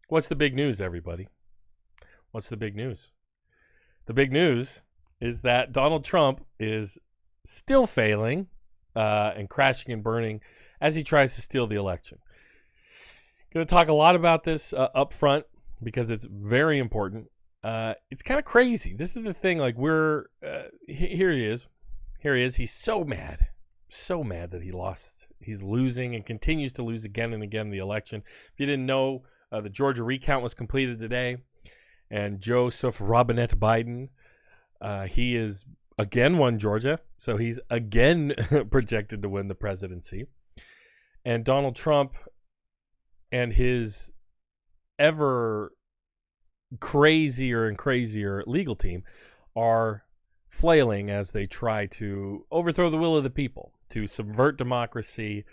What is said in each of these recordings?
What's the big news, everybody? What's the big news? The big news is that Donald Trump is still failing and crashing and burning as he tries to steal the election. Going to talk a lot about this up front because it's very important. It's kind of crazy. This is the thing. Like here he is. Here he is. He's so mad that he lost. He's losing and continues to lose again and again in the election. If you didn't know, the Georgia recount was completed today, and Joseph Robinette Biden, he is again won Georgia, so he's again projected to win the presidency. And Donald Trump and his ever crazier and crazier legal team are flailing as they try to overthrow the will of the people, to subvert democracy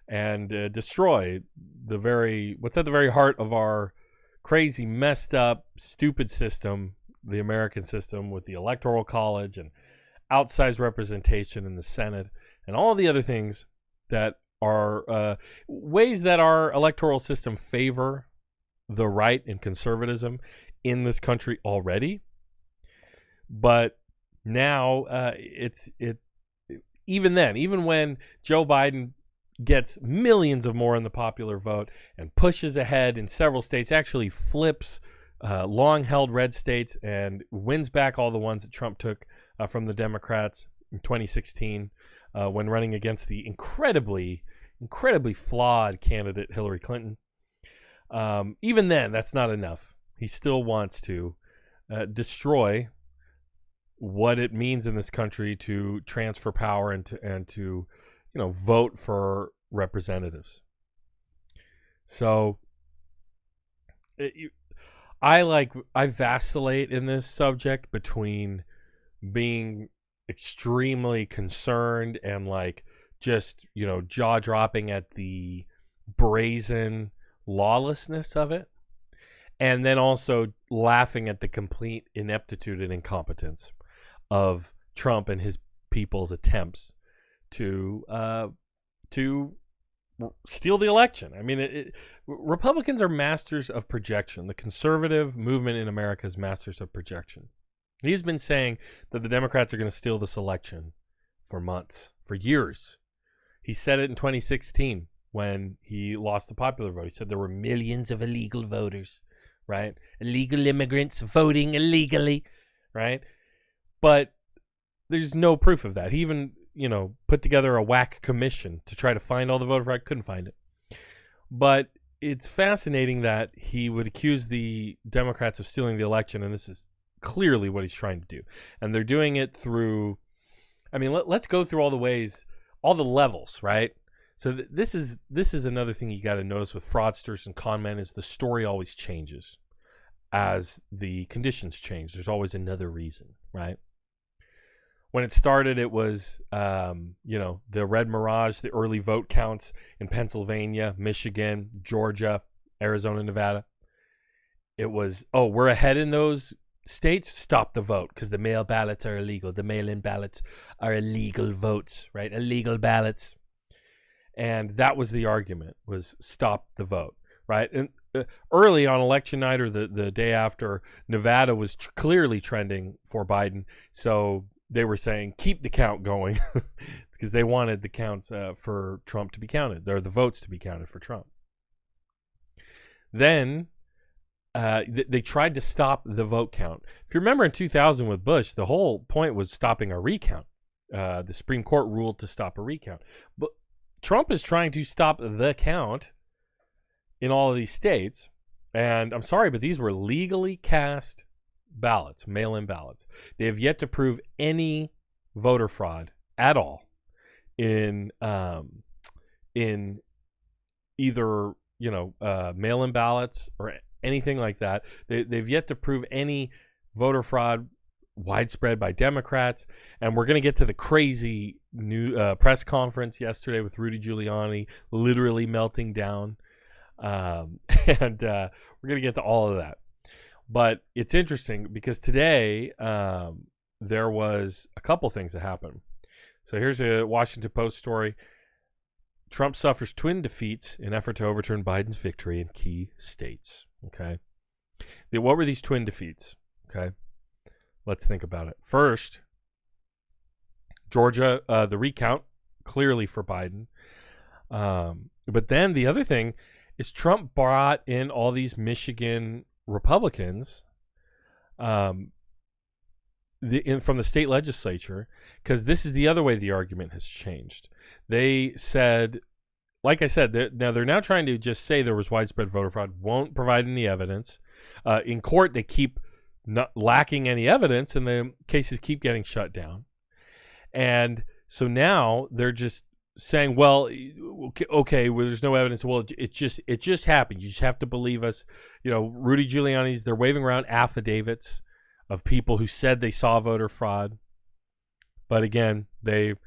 and destroy what's at the very heart of our crazy, messed up, stupid system, the American system, with the Electoral College and outsized representation in the Senate and all the other things that are ways that our electoral system favor the right and conservatism in this country already. But now even when Joe Biden gets millions of more in the popular vote and pushes ahead in several states, actually flips long-held red states and wins back all the ones that Trump took from the Democrats in 2016 when running against the incredibly flawed candidate Hillary Clinton. Even then, that's not enough. He still wants to destroy what it means in this country to transfer power and to vote for representatives. So I vacillate in this subject between being extremely concerned and just jaw dropping at the brazen lawlessness of it, and then also laughing at the complete ineptitude and incompetence of Trump and his people's attempts to steal the election. I mean, Republicans are masters of projection. The conservative movement in America is masters of projection. He's been saying that the Democrats are going to steal this election for months, for years. He said it in 2016 when he lost the popular vote. He said there were millions of illegal voters, right? Illegal immigrants voting illegally, right? But there's no proof of that. He even put together a whack commission to try to find all the voter fraud. Couldn't find it. But it's fascinating that he would accuse the Democrats of stealing the election, and this is clearly what he's trying to do. And they're doing it through, let's go through all the ways, all the levels, right? So this is another thing you got to notice with fraudsters and con men is the story always changes as the conditions change. There's always another reason, right? When it started, it was, the Red Mirage, the early vote counts in Pennsylvania, Michigan, Georgia, Arizona, Nevada. It was, we're ahead in those states. Stop the vote because the mail ballots are illegal. The mail-in ballots are illegal votes, right? Illegal ballots. And that was the argument, was stop the vote, right? And early on election night or the day after, Nevada was clearly trending for Biden. So they were saying, keep the count going because they wanted the counts for Trump to be counted, or the votes to be counted for Trump. Then they tried to stop the vote count. If you remember in 2000 with Bush, the whole point was stopping a recount. The Supreme Court ruled to stop a recount. But Trump is trying to stop the count in all of these states. And I'm sorry, but these were legally cast ballots, mail-in ballots. They have yet to prove any voter fraud at all in either mail-in ballots or anything like that. They've yet to prove any voter fraud widespread by Democrats. And we're going to get to the crazy new press conference yesterday with Rudy Giuliani literally melting down. And we're going to get to all of that. But it's interesting because today there was a couple things that happened. So here's a Washington Post story. Trump suffers twin defeats in effort to overturn Biden's victory in key states. Okay. What were these twin defeats? Okay. Let's think about it. First, Georgia, the recount, clearly for Biden. But then the other thing is Trump brought in all these Michigan Republicans from the state legislature, because this is the other way the argument has changed. They said, like I said, they're now trying to just say there was widespread voter fraud, won't provide any evidence. In court, they keep not lacking any evidence, and the cases keep getting shut down. And so now they're just saying, well, okay, well, there's no evidence. Well, it just happened. You just have to believe us. Rudy Giuliani's, they're waving around affidavits of people who said they saw voter fraud. But again, there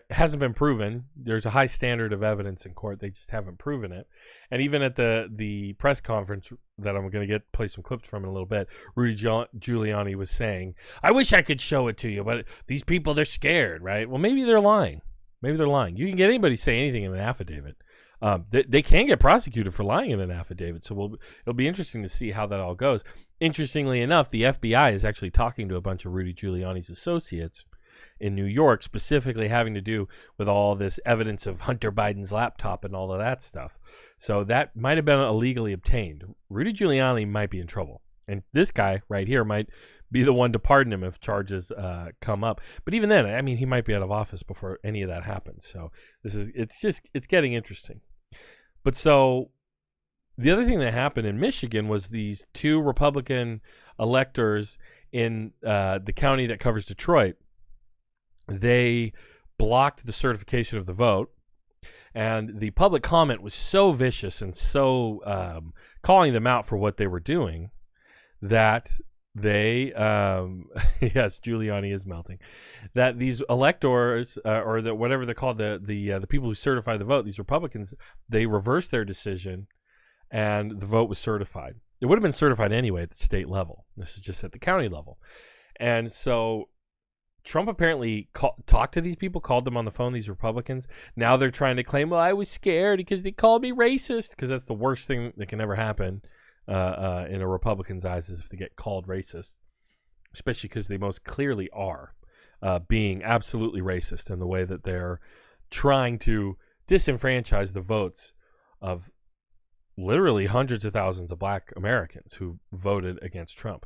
hasn't been proven. There's a high standard of evidence in court. They just haven't proven it. And even at the press conference that I'm going to play some clips from in a little bit, Rudy Giuliani was saying, I wish I could show it to you, but these people, they're scared, right? Well, maybe they're lying. Maybe they're lying. You can get anybody to say anything in an affidavit. They can get prosecuted for lying in an affidavit. So it'll be interesting to see how that all goes. Interestingly enough, the FBI is actually talking to a bunch of Rudy Giuliani's associates in New York, specifically having to do with all this evidence of Hunter Biden's laptop and all of that stuff. So that might have been illegally obtained. Rudy Giuliani might be in trouble. And this guy right here might be the one to pardon him if charges come up. But even then, I mean, he might be out of office before any of that happens. So it's getting interesting. But so the other thing that happened in Michigan was these two Republican electors in the county that covers Detroit. They blocked the certification of the vote, and the public comment was so vicious and so calling them out for what they were doing that they yes, Giuliani is melting, that these electors or whatever they're called, the people who certify the vote, these Republicans, they reversed their decision and the vote was certified. It would have been certified anyway at the state level. This is just at the county level. And so Trump apparently talked to these people, called them on the phone, these Republicans. Now they're trying to claim, well, I was scared because they called me racist, because that's the worst thing that can ever happen in a Republican's eyes, is if they get called racist, especially because they most clearly are being absolutely racist in the way that they're trying to disenfranchise the votes of literally hundreds of thousands of black Americans who voted against Trump.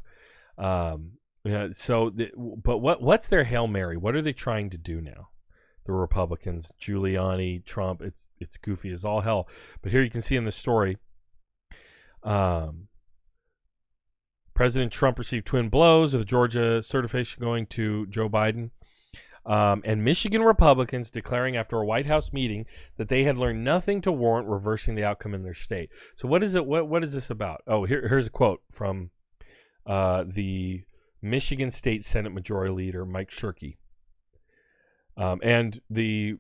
Yeah. So, but what's their Hail Mary? What are they trying to do now? The Republicans, Giuliani, Trump. It's goofy as all hell. But here you can see in the story, President Trump received twin blows of the Georgia certification going to Joe Biden, and Michigan Republicans declaring after a White House meeting that they had learned nothing to warrant reversing the outcome in their state. So what is it? What is this about? Oh, here's a quote from the Michigan State Senate Majority Leader Mike Shirkey, and the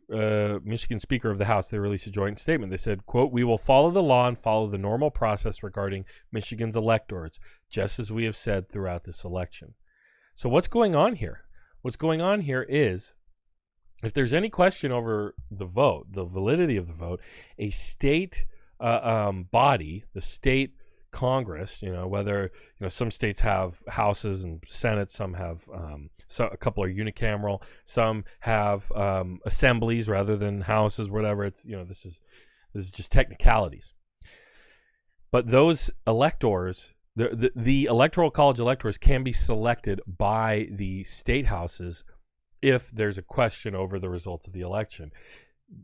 Michigan Speaker of the House. They released a joint statement. They said, quote, "We will follow the law and follow the normal process regarding Michigan's electors, just as we have said throughout this election." So what's going on here? What's going on here is, if there's any question over the vote, the validity of the vote, a state body, the state Congress, whether some states have houses and senates, some have a couple are unicameral, some have assemblies rather than houses, whatever. It's this is just technicalities. But those electors, the electoral college electors, can be selected by the state houses if there's a question over the results of the election.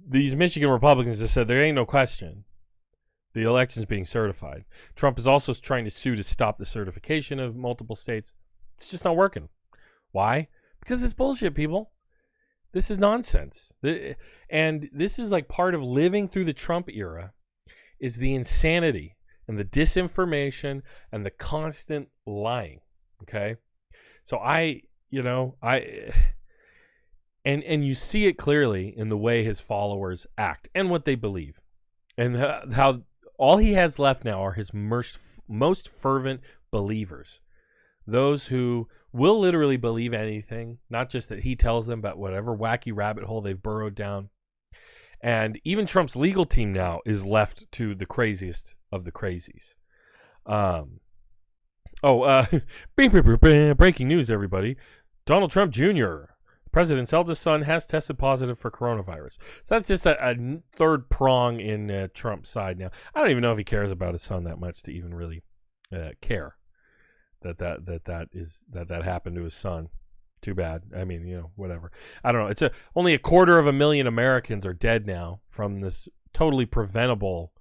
These Michigan Republicans just said there ain't no question. The election's being certified. Trump is also trying to sue to stop the certification of multiple states. It's just not working. Why? Because it's bullshit, people. This is nonsense. And this is like part of living through the Trump era, is the insanity and the disinformation and the constant lying. Okay? So and you see it clearly in the way his followers act and what they believe. And how all he has left now are his most fervent believers. Those who will literally believe anything, not just that he tells them, but whatever wacky rabbit hole they've burrowed down. And even Trump's legal team now is left to the craziest of the crazies. Breaking news, everybody. Donald Trump Jr., the president's eldest son, has tested positive for coronavirus. So that's just a third prong in Trump's side now. I don't even know if he cares about his son that much to even really care that happened to his son. Too bad. I mean, whatever. I don't know. It's only 250,000 Americans are dead now from this totally preventable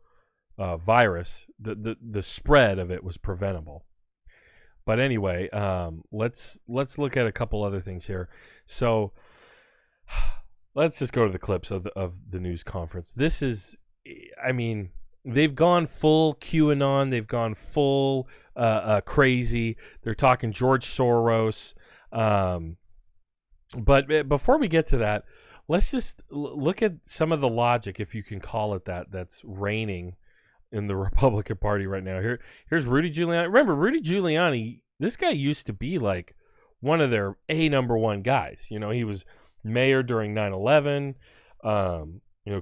virus. The spread of it was preventable. But anyway, let's look at a couple other things here. So let's just go to the clips of the news conference. This is, I mean, they've gone full QAnon. They've gone full crazy. They're talking George Soros. But before we get to that, let's just look at some of the logic, if you can call it that, that's reigning in the Republican Party right now. Here's Rudy Giuliani. Remember, Rudy Giuliani, this guy used to be like one of their number one guys. He was mayor during 9/11,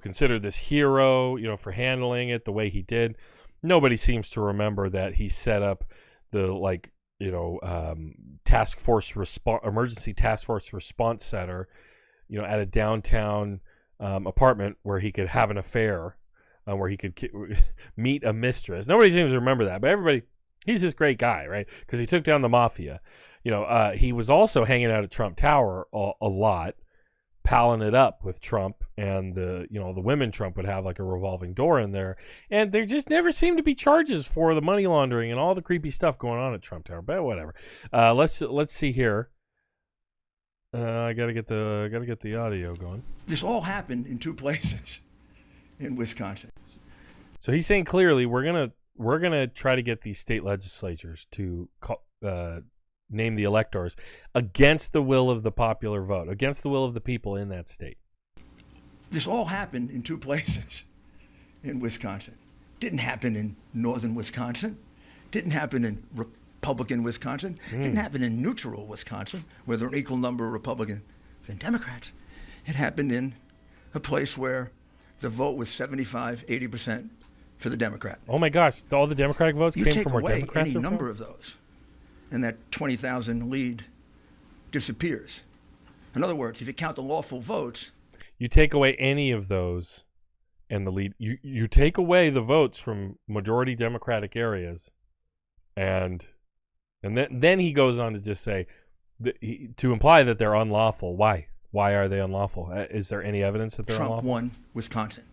considered this hero, for handling it the way he did. Nobody seems to remember that he set up the emergency task force response center, at a downtown apartment where he could have an affair, where he could meet a mistress. Nobody seems to remember that, but everybody, he's this great guy, right? Because he took down the mafia. He was also hanging out at Trump Tower a lot, palling it up with Trump, and the women Trump would have like a revolving door in there, and there just never seemed to be charges for the money laundering and all the creepy stuff going on at Trump Tower. But whatever. Let's see here. I gotta get the audio going. This all happened in two places in Wisconsin. So he's saying clearly we're gonna try to get these state legislatures to name the electors against the will of the popular vote, against the will of the people in that state. This all happened in two places in Wisconsin. Didn't happen in northern Wisconsin. Didn't happen in Republican Wisconsin. Didn't happen in neutral Wisconsin, where there are an equal number of Republicans and Democrats. It happened in a place where the vote was 75, 80% for the Democrat. Oh my gosh, all the Democratic votes came from where Democrats are from? You take away any number of those, and that 20,000 lead disappears. In other words, if you count the lawful votes, you take away any of those, and the lead, you take away the votes from majority Democratic areas, and then he goes on to just say to imply that they're unlawful. Why are they unlawful? Is there any evidence that they're unlawful? Trump won Wisconsin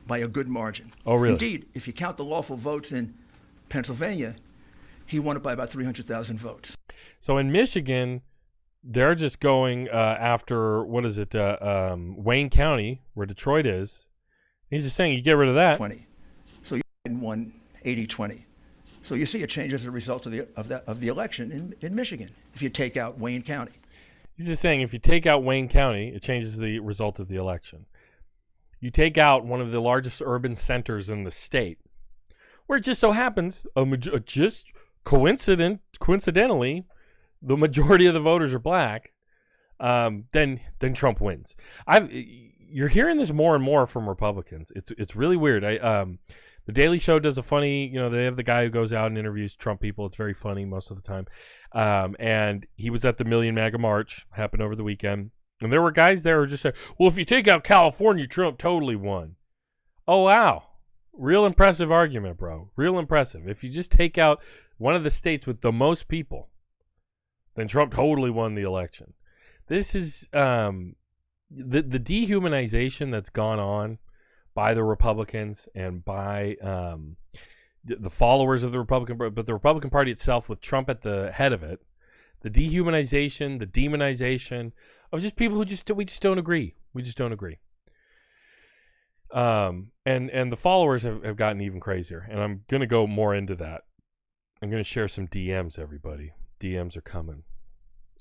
by a good margin. Oh, really? Indeed, if you count the lawful votes in Pennsylvania, he won it by about 300,000 votes. So in Michigan, they're just going after, what is it, Wayne County, where Detroit is. He's just saying you get rid of that. 20. So you won 80-20. So you see a change as a result of the election in Michigan if you take out Wayne County. He's just saying if you take out Wayne County, it changes the result of the election. You take out one of the largest urban centers in the state, where it just so happens, just coincidentally, the majority of the voters are black, then Trump wins. You're hearing this more and more from Republicans. It's really weird. The Daily Show does a funny, they have the guy who goes out and interviews Trump people. It's very funny most of the time. And he was at the Million MAGA March, happened over the weekend. And there were guys there who just said, well, if you take out California, Trump totally won. Oh, wow. Real impressive argument, bro. Real impressive. If you just take out one of the states with the most people, then Trump totally won the election. This is the dehumanization that's gone on by the Republicans and by the followers of the Republican, but the Republican Party itself with Trump at the head of it, the dehumanization, the demonization of just people who we just don't agree. We just don't agree. And the followers have gotten even crazier, and I'm going to go more into that. I'm going to share some DMs, everybody. DMs are coming.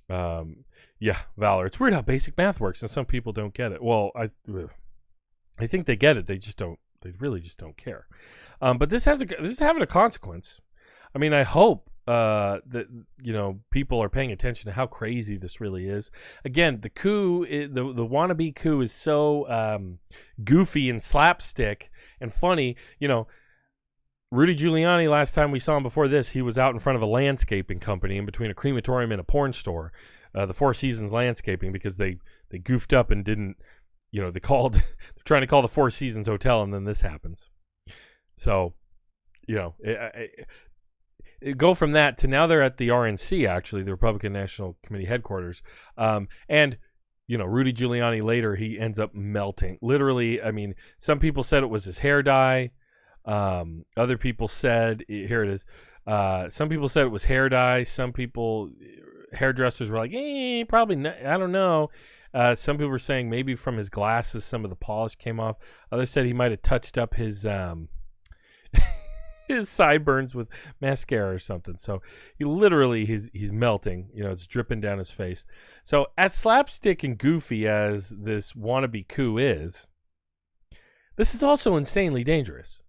Yeah, Valor. It's weird how basic math works, and some people don't get it. Well, I think they get it. They just don't. They really just don't care. But this is having a consequence. I mean, I hope that people are paying attention to how crazy this really is. Again, the coup, the wannabe coup, is so goofy and slapstick and funny. Rudy Giuliani, last time we saw him before this, he was out in front of a landscaping company in between a crematorium and a porn store, the Four Seasons Landscaping, because they goofed up and didn't, they're trying to call the Four Seasons Hotel, and then this happens. So, go from that to now they're at the RNC, actually, the Republican National Committee headquarters. And Rudy Giuliani later, he ends up melting. Literally, I mean, some people said it was his hair dye. Other people said, here it is. Some people said it was hair dye. Some people, hairdressers were like, probably not, I don't know. Some people were saying maybe from his glasses, some of the polish came off. Others said he might have touched up his his sideburns with mascara or something. So he literally, he's melting, it's dripping down his face. So as slapstick and goofy as this wannabe coup is, this is also insanely dangerous.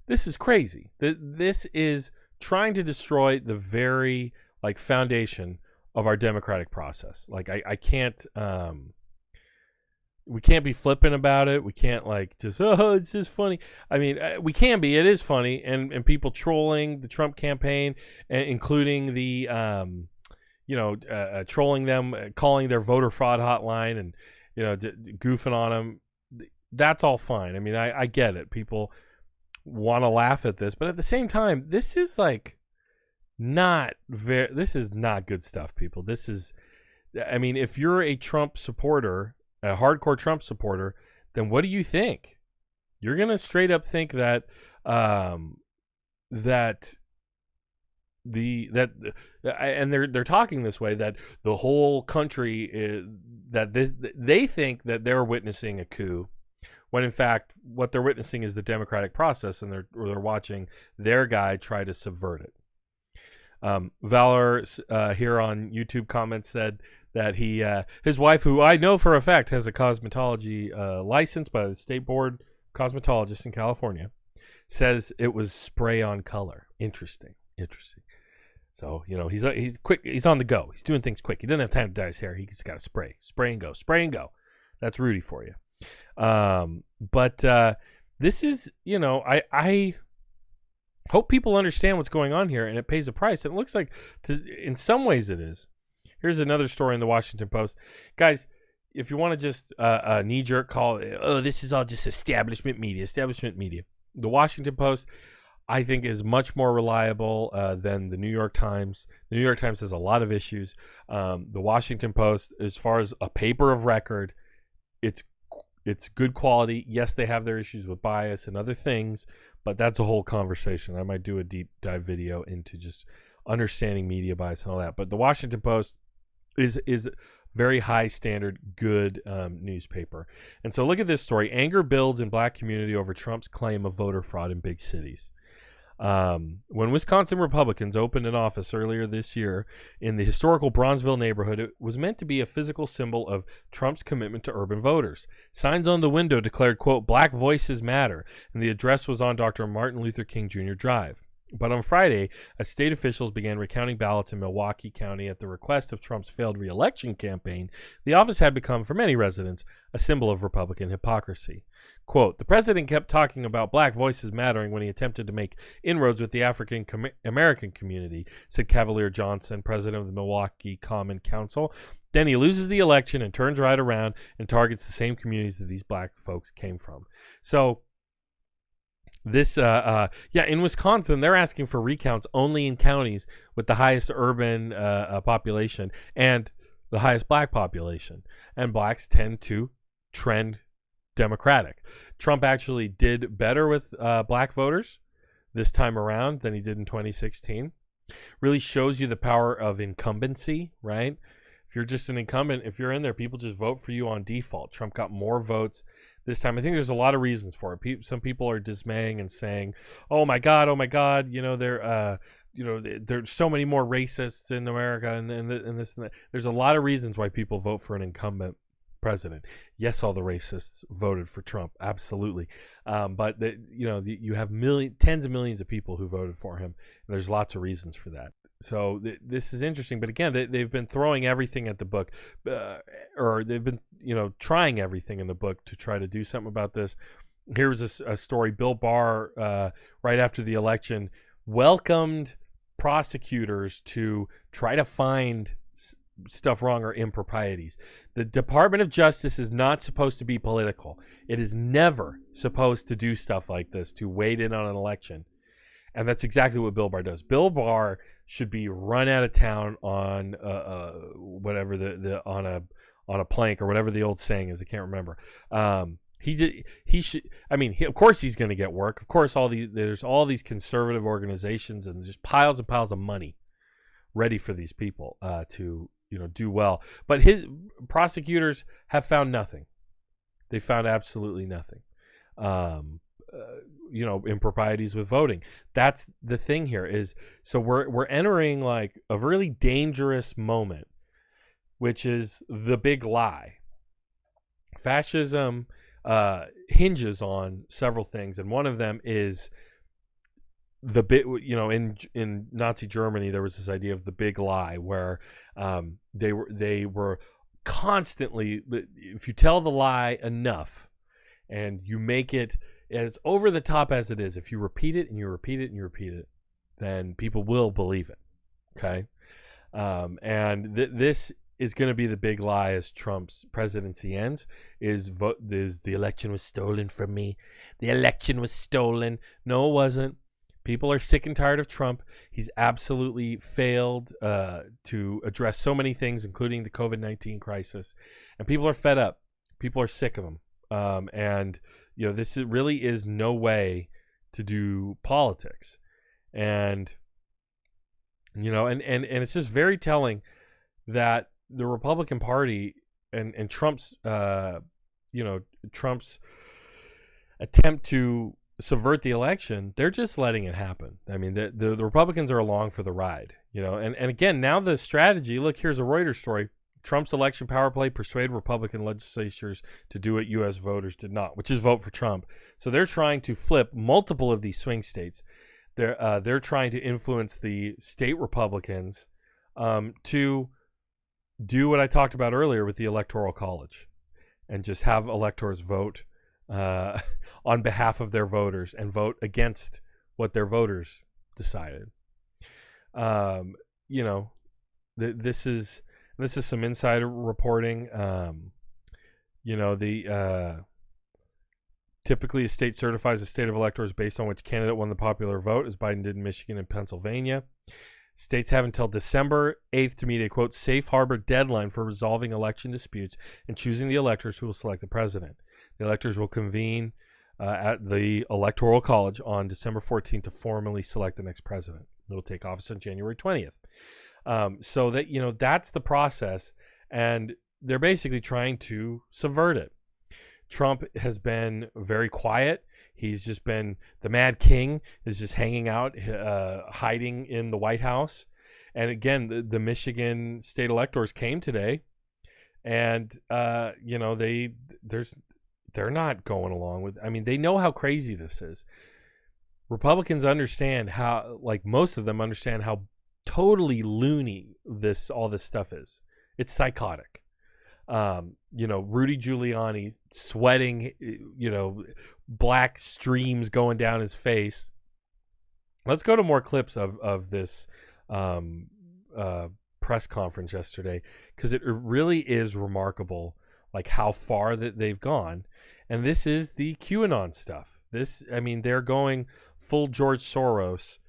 This is crazy. This is trying to destroy the very foundation of our democratic process. I can't, we can't be flippant about it. We can't it's just funny. I mean, we can be. It is funny, and people trolling the Trump campaign, including the trolling them, calling their voter fraud hotline, and goofing on them. That's all fine. I mean, I get it. People want to laugh at this, but at the same time, this is not good stuff, people. This is, I mean, if you're a Trump supporter, a hardcore Trump supporter, then what do you think? You're gonna straight up think that and they're talking this way, that the whole country is, they think that they're witnessing a coup, when in fact what they're witnessing is the democratic process, and they're watching their guy try to subvert it. Valor here on YouTube comments said that his wife, who I know for a fact has a cosmetology license by the State Board Cosmetologist in California, says it was spray on color. Interesting. So he's quick. He's on the go. He's doing things quick. He doesn't have time to dye his hair. He's got to spray and go. That's Rudy for you. But this is, I hope people understand what's going on here, and it pays a price. And it looks like, in some ways, it is. Here's another story in the Washington Post. Guys, if you want to just a knee-jerk call, this is all just establishment media. The Washington Post, I think, is much more reliable than the New York Times. The New York Times has a lot of issues. The Washington Post, as far as a paper of record, it's good quality. Yes, they have their issues with bias and other things, but that's a whole conversation. I might do a deep dive video into just understanding media bias and all that. But the Washington Post is very high standard, good newspaper. And so look at this story. Anger builds in black community over Trump's claim of voter fraud in big cities. When Wisconsin Republicans opened an office earlier this year in the historical Bronzeville neighborhood, it was meant to be a physical symbol of Trump's commitment to urban voters. Signs on the window declared, quote, "Black Voices Matter," and the address was on Dr. Martin Luther King Jr. Drive. But on Friday, as state officials began recounting ballots in Milwaukee County at the request of Trump's failed re-election campaign, the office had become, for many residents, a symbol of Republican hypocrisy. Quote, "The president kept talking about black voices mattering when he attempted to make inroads with the African American community," said Cavalier Johnson, president of the Milwaukee Common Council. "Then he loses the election and turns right around and targets the same communities that these black folks came from." So this, in Wisconsin, they're asking for recounts only in counties with the highest urban population and the highest black population. And blacks tend to trend Democratic. Trump actually did better with black voters this time around than he did in 2016. Really shows you the power of incumbency, right? If you're just an incumbent, if you're in there, people just vote for you on default. Trump got more votes this time. I think there's a lot of reasons for it. Some people are dismaying and saying, "Oh my God, there's so many more racists in America," and this and that. There's a lot of reasons why people vote for an incumbent president. Yes, all the racists voted for Trump, absolutely, but you have tens of millions of people who voted for him, and there's lots of reasons for that. So this is interesting, but again, they've been throwing everything at the book, or they've been trying everything in the book to try to do something about this. Here was a story. Bill Barr, right after the election, welcomed prosecutors to try to find stuff wrong or improprieties. The Department of Justice is not supposed to be political. It is never supposed to do stuff like this, to wade in on an election. And that's exactly what Bill Barr does. Bill Barr should be run out of town on whatever on a plank or whatever the old saying is. I can't remember. He should. I mean, of course he's going to get work. Of course, there's all these conservative organizations and just piles and piles of money ready for these people to do well. But his prosecutors have found nothing. They found absolutely nothing. Improprieties with voting. That's the thing here is, so we're entering like a really dangerous moment, which is the big lie. Fascism hinges on several things, and one of them is the bit. In Nazi Germany, there was this idea of the big lie, where they were constantly, if you tell the lie enough, and you make it as over the top as it is, if you repeat it and you repeat it and you repeat it, then people will believe it. Okay, and this is going to be the big lie as Trump's presidency ends. Is the election was stolen from me? The election was stolen. No, it wasn't. People are sick and tired of Trump. He's absolutely failed to address so many things, including the COVID-19 crisis, and people are fed up. People are sick of him, and this really is no way to do politics, and and it's just very telling that the Republican Party and Trump's Trump's attempt to subvert the election, they're just letting it happen. I mean, the Republicans are along for the ride, and again, now the strategy, look, here's a Reuters story. Trump's election power play persuaded Republican legislatures to do what U.S. voters did not, which is vote for Trump. So they're trying to flip multiple of these swing states. They're trying to influence the state Republicans to do what I talked about earlier with the Electoral College, and just have electors vote on behalf of their voters and vote against what their voters decided. This is some insider reporting. Typically a state certifies a state of electors based on which candidate won the popular vote, as Biden did in Michigan and Pennsylvania. States have until December 8th to meet a, quote, safe harbor deadline for resolving election disputes and choosing the electors who will select the president. The electors will convene at the Electoral College on December 14th to formally select the next president. It will take office on January 20th. So that, that's the process, and they're basically trying to subvert it. Trump has been very quiet. He's just been the Mad King, is just hanging out, hiding in the White House. And again, the Michigan state electors came today, and they're not going along with. I mean, they know how crazy this is. Republicans understand how, like most of them understand how totally loony all this stuff is. It's psychotic. Rudy Giuliani sweating, black streams going down his face. Let's go to more clips of this press conference yesterday, because it really is remarkable, like how far that they've gone. And this is the QAnon stuff. They're going full George Soros,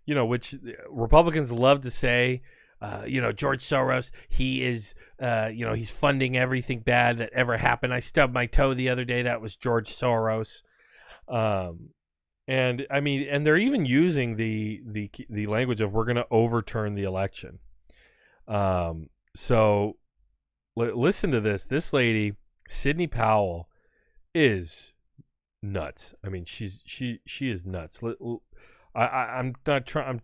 which Republicans love to say. George Soros, he is, he's funding everything bad that ever happened. I stubbed my toe the other day. That was George Soros. And they're even using the language of, we're going to overturn the election. So listen to this. This lady, Sidney Powell, is nuts. I mean, she is nuts. I'm not trying.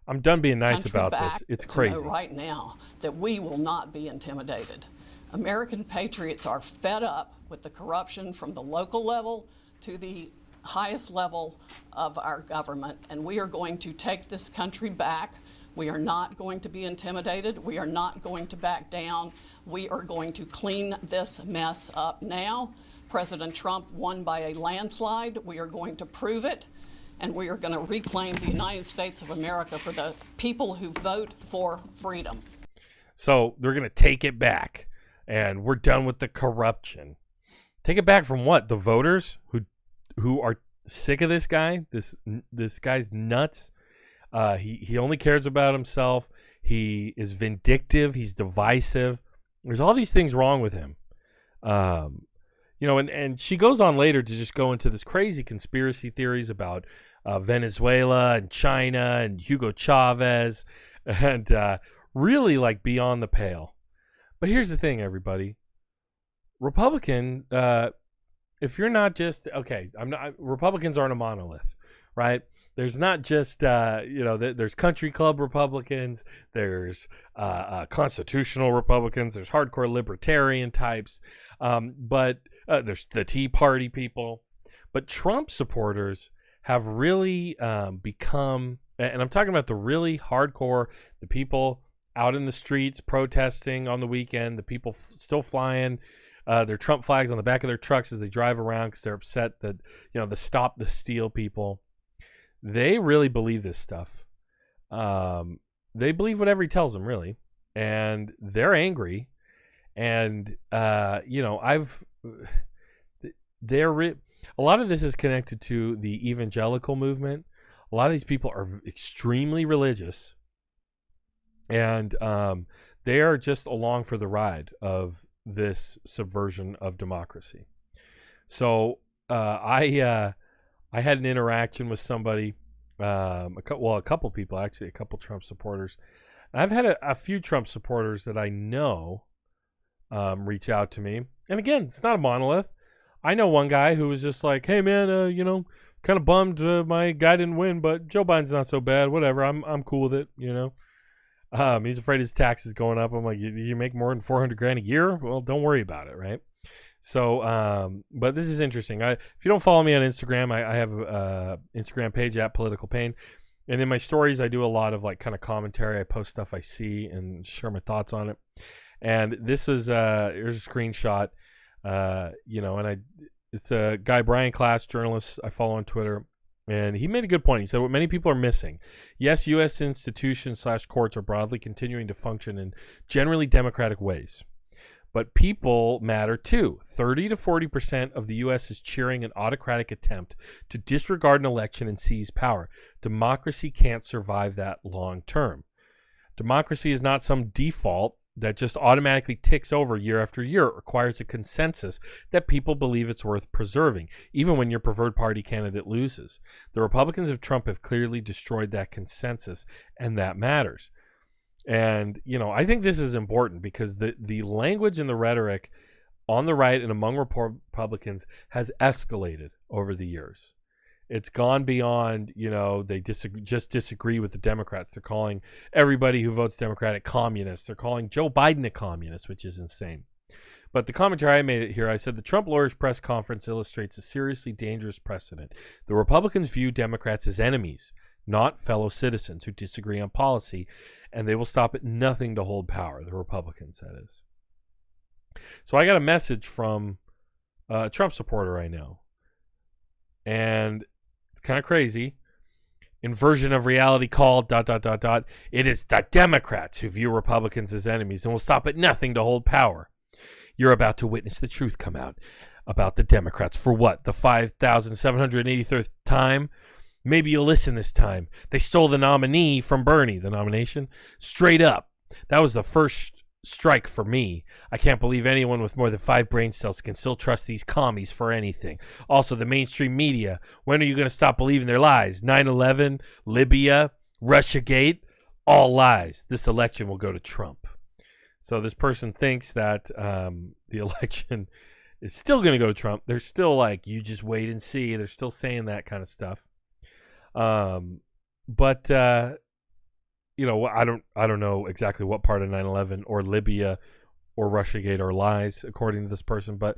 I'm done being nice about this. It's crazy. Right now that we will not be intimidated. American patriots are fed up with the corruption from the local level to the highest level of our government, and we are going to take this country back. We are not going to be intimidated. We are not going to back down. We are going to clean this mess up now. President Trump won by a landslide. We are going to prove it, and we are going to reclaim the United States of America for the people who vote for freedom. So they're going to take it back, and we're done with the corruption. Take it back from what? The voters who are sick of this guy? This guy's nuts. He only cares about himself. He is vindictive. He's divisive. There's all these things wrong with him. And she goes on later to just go into this crazy conspiracy theories about Venezuela and China and Hugo Chavez and really like beyond the pale. But here's the thing, everybody. Republican, if you're not just, okay, Republicans aren't a monolith, right? There's not just, there's country club Republicans, there's constitutional Republicans, there's hardcore libertarian types, but there's the Tea Party people. But Trump supporters have really become, and I'm talking about the really hardcore, the people out in the streets protesting on the weekend, the people still flying their Trump flags on the back of their trucks as they drive around because they're upset that, the Stop the Steal people. They really believe this stuff. They believe whatever he tells them, really. And they're angry. And, a lot of this is connected to the evangelical movement. A lot of these people are extremely religious. And they are just along for the ride of this subversion of democracy. So I had an interaction with somebody, a couple people, actually, a couple Trump supporters. And I've had a few Trump supporters that I know reach out to me. And again, it's not a monolith. I know one guy who was just like, hey, man, kind of bummed my guy didn't win, but Joe Biden's not so bad. Whatever. I'm cool with it, He's afraid his taxes going up. I'm like, you make more than $400,000 a year? Well, don't worry about it, right? So, but this is interesting. If you don't follow me on Instagram, I have a Instagram page at Political Pain. And in my stories, I do a lot of like kind of commentary. I post stuff I see and share my thoughts on it. And this is, here's a screenshot, it's a guy, Brian Klass, journalist I follow on Twitter. And he made a good point. He said what many people are missing. Yes, U.S. institutions / courts are broadly continuing to function in generally democratic ways. But people matter too. 30 to 40% of the U.S. is cheering an autocratic attempt to disregard an election and seize power. Democracy can't survive that long term. Democracy is not some default that just automatically ticks over year after year. It requires a consensus that people believe it's worth preserving, even when your preferred party candidate loses. The Republicans of Trump have clearly destroyed that consensus, and that matters. And, I think this is important because the language and the rhetoric on the right and among Republicans has escalated over the years. It's gone beyond, they disagree with the Democrats. They're calling everybody who votes Democratic communists. They're calling Joe Biden a communist, which is insane. But the commentary I made here, I said the Trump lawyers' press conference illustrates a seriously dangerous precedent. The Republicans view Democrats as enemies, not fellow citizens who disagree on policy, and they will stop at nothing to hold power, the Republicans, that is. So I got a message from a Trump supporter I know, and it's kind of crazy. Inversion of reality called ... It is the Democrats who view Republicans as enemies and will stop at nothing to hold power. You're about to witness the truth come out about the Democrats for what? The 5,783rd time? Maybe you'll listen this time. They stole the nominee from Bernie, the nomination, straight up. That was the first strike for me. I can't believe anyone with more than 5 brain cells can still trust these commies for anything. Also, the mainstream media, when are you going to stop believing their lies? 9/11, Libya, Russiagate, all lies. This election will go to Trump. So this person thinks that the election is still going to go to Trump. They're still like, you just wait and see. They're still saying that kind of stuff. But I don't know exactly what part of 9/11 or Libya or Russiagate are lies, according to this person. But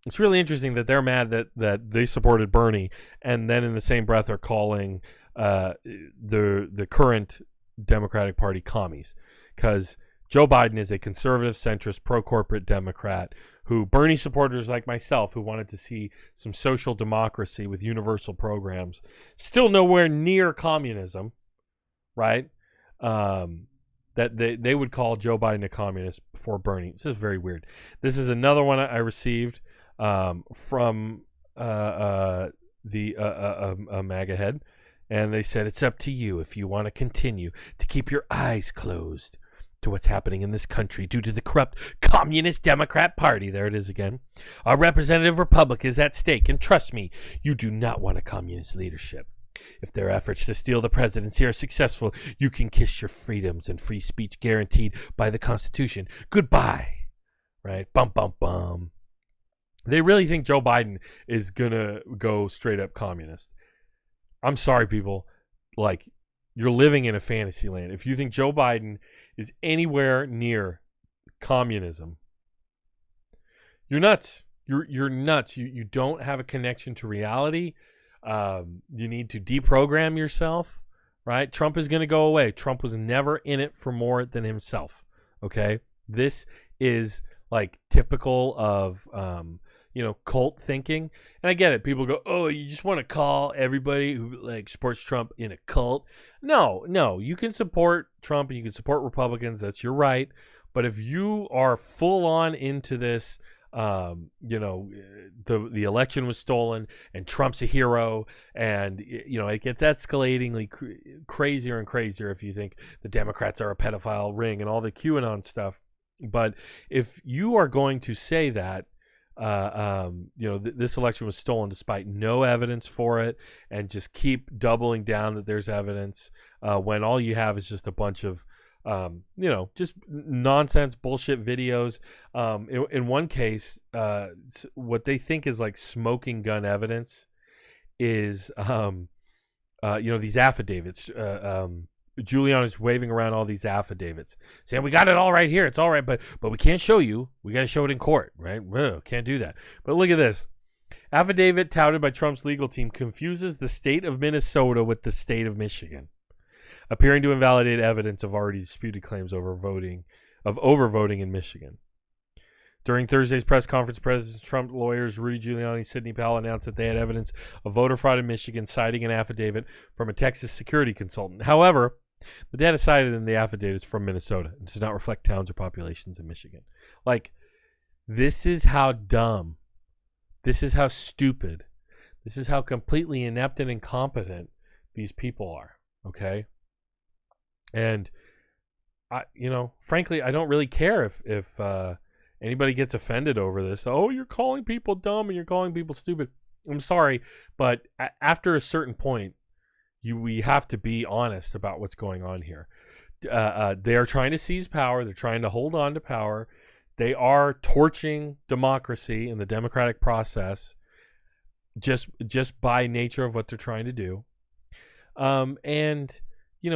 it's really interesting that they're mad that they supported Bernie, and then in the same breath are calling the current Democratic Party commies, because Joe Biden is a conservative, centrist, pro-corporate Democrat who Bernie supporters like myself who wanted to see some social democracy with universal programs, still nowhere near communism, right? That they would call Joe Biden a communist before Bernie. This is very weird. This is another one I received from the MAGA head, and they said, it's up to you if you want to continue to keep your eyes closed to what's happening in this country due to the corrupt Communist Democrat Party. There it is again. Our representative republic is at stake, and trust me, you do not want a communist leadership. If their efforts to steal the presidency are successful, you can kiss your freedoms and free speech guaranteed by the Constitution. Goodbye. Right? Bum, bum, bum. They really think Joe Biden is going to go straight up communist. I'm sorry, people. Like, you're living in a fantasy land. If you think Joe Biden is anywhere near communism, you're nuts. You're nuts. You don't have a connection to reality. You need to deprogram yourself, right? Trump is going to go away. Trump was never in it for more than himself. Okay. This is like typical of, cult thinking. And I get it. People go, oh, you just want to call everybody who like supports Trump in a cult. No, you can support Trump and you can support Republicans. That's your right. But if you are full on into this, the election was stolen and Trump's a hero, and it gets escalatingly crazier and crazier if you think the Democrats are a pedophile ring and all the QAnon stuff. But if you are going to say that this election was stolen despite no evidence for it, and just keep doubling down that there's evidence, when all you have is just a bunch of just nonsense bullshit videos. In one case, what they think is like smoking gun evidence is, these affidavits. Giuliani's waving around all these affidavits saying, we got it all right here. It's all right, but we can't show you. We got to show it in court, right? Can't do that. But look at this. Affidavit touted by Trump's legal team confuses the state of Minnesota with the state of Michigan, appearing to invalidate evidence of already disputed claims of overvoting in Michigan. During Thursday's press conference, President Trump lawyers Rudy Giuliani and Sidney Powell announced that they had evidence of voter fraud in Michigan, citing an affidavit from a Texas security consultant. However, the data cited in the affidavit is from Minnesota and does not reflect towns or populations in Michigan. Like, this is how dumb, this is how stupid, this is how completely inept and incompetent these people are, okay? And frankly, I don't really care if anybody gets offended over this. Oh, you're calling people dumb and you're calling people stupid. I'm sorry, but after a certain point, we have to be honest about what's going on here. They are trying to seize power. They're trying to hold on to power. They are torching democracy and the democratic process just by nature of what they're trying to do.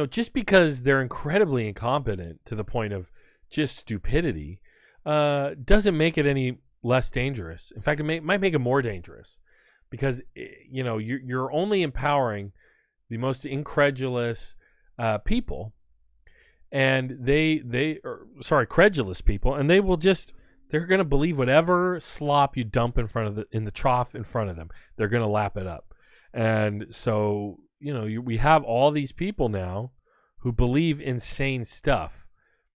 Just because they're incredibly incompetent to the point of just stupidity, doesn't make it any less dangerous. In fact, it might make it more dangerous, because you're only empowering the most incredulous people, and credulous people, and they're going to believe whatever slop you dump in the trough in front of them. They're going to lap it up. And so we have all these people now who believe insane stuff.